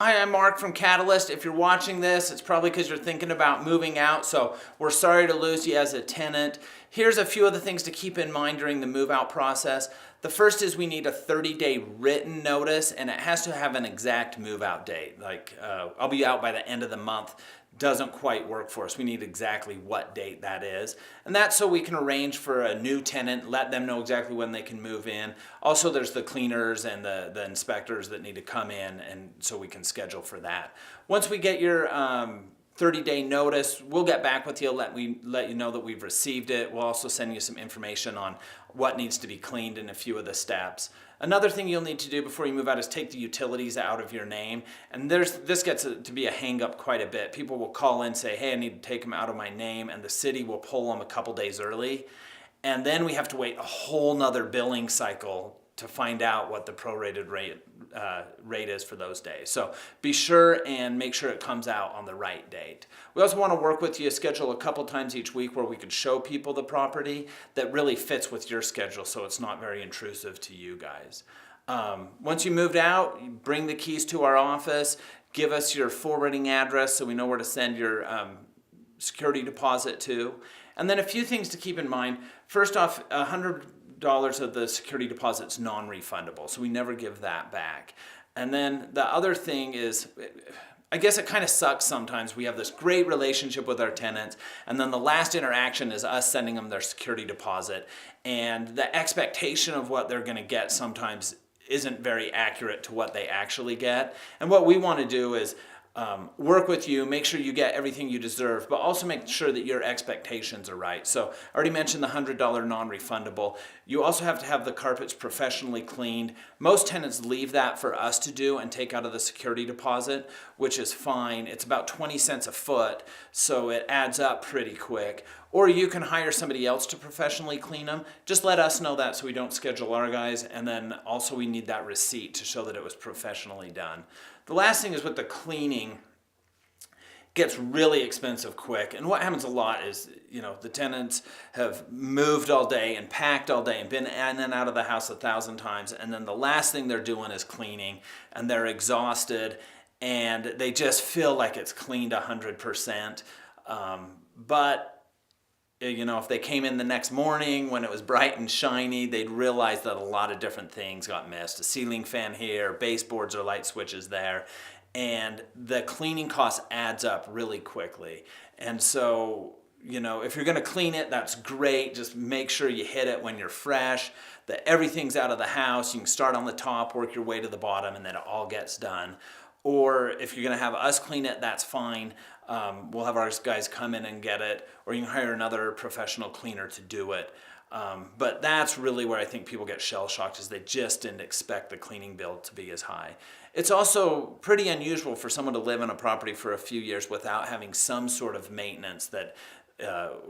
Hi, I'm Mark from Catalyst. If you're watching this, it's probably because you're thinking about moving out, so we're sorry to lose you as a tenant. Here's a few of the things to keep in mind during the move out process. The first is we need a 30-day written notice, and it has to have an exact move out date. Like, I'll be out by the end of the month. Doesn't quite work for us. We need exactly what date that is. And that's so we can arrange for a new tenant, let them know exactly when they can move in. Also, there's the cleaners and the inspectors that need to come in, and so we can schedule for that. Once we get your 30-day notice, we'll get back with you, let you know that we've received it. We'll also send you some information on what needs to be cleaned and a few of the steps. Another thing you'll need to do before you move out is take the utilities out of your name. And this gets to be a hang up quite a bit. People will call in and say, hey, I need to take them out of my name, and the city will pull them a couple days early. And then we have to wait a whole nother billing cycle to find out what the prorated rate is for those days. So be sure and make sure it comes out on the right date. We also want to work with you, schedule a couple times each week where we can show people the property that really fits with your schedule, so it's not very intrusive to you guys. Once you moved out, you bring the keys to our office, give us your forwarding address so we know where to send your security deposit to. And then a few things to keep in mind. First off, $100 of the security deposit is non-refundable, so we never give that back. And then the other thing is, I guess it kind of sucks sometimes. We have this great relationship with our tenants, and then the last interaction is us sending them their security deposit, and the expectation of what they're going to get sometimes isn't very accurate to what they actually get. And what we want to do is work with you, make sure you get everything you deserve, but also make sure that your expectations are right. So I already mentioned the $100 non-refundable. You also have to have the carpets professionally cleaned. Most tenants leave that for us to do and take out of the security deposit, which is fine. It's about 20 cents a foot, so it adds up pretty quick. Or you can hire somebody else to professionally clean them. Just let us know that so we don't schedule our guys, and then also we need that receipt to show that it was professionally done. The last thing is with the cleaning, gets really expensive quick. And what happens a lot is, the tenants have moved all day and packed all day and been in and out of the house 1,000 times. And then the last thing they're doing is cleaning, and they're exhausted and they just feel like it's cleaned 100%. But if they came in the next morning when it was bright and shiny, they'd realize that a lot of different things got missed. A ceiling fan here, baseboards or light switches there, and the cleaning cost adds up really quickly. And so, if you're going to clean it, that's great. Just make sure you hit it when you're fresh, that everything's out of the house. You can start on the top, work your way to the bottom, and then it all gets done. Or if you're going to have us clean it, that's fine. We'll have our guys come in and get it, or you can hire another professional cleaner to do it. But that's really where I think people get shell-shocked, is they just didn't expect the cleaning bill to be as high. It's also pretty unusual for someone to live in a property for a few years without having some sort of maintenance that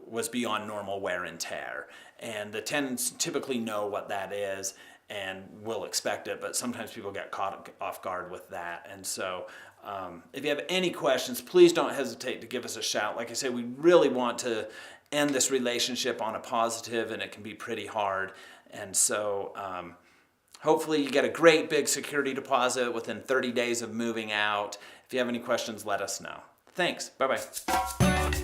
was beyond normal wear and tear. And the tenants typically know what that is and will expect it, but sometimes people get caught off guard with that. And so if you have any questions, please don't hesitate to give us a shout. Like I say, we really want to end this relationship on a positive, and it can be pretty hard. And so hopefully you get a great big security deposit within 30 days of moving out. If you have any questions, let us know. Thanks. Bye-bye.